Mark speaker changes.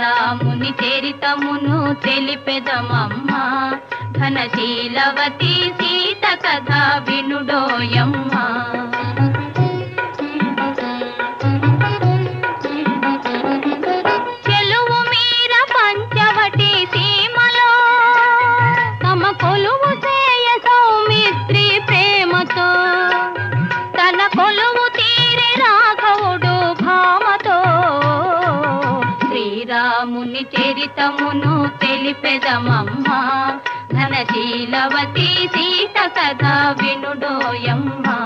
Speaker 1: శ్రీరాముని చరితమును తెలిపెదమమ్మా ఘనశీలవతి సీత కథ వినుడోయమ్మా చెలువు మీర పంచవటి సీమలో తమ కొలువు చేయ సౌమిత్రి ప్రేమతో తన కొలువు తీరి రాఘవుడు భామతో శ్రీరాముని చరితమును తెలిపెదమమ్మా ఘనశీలవతి సీత కథ వినుడోయమ్మా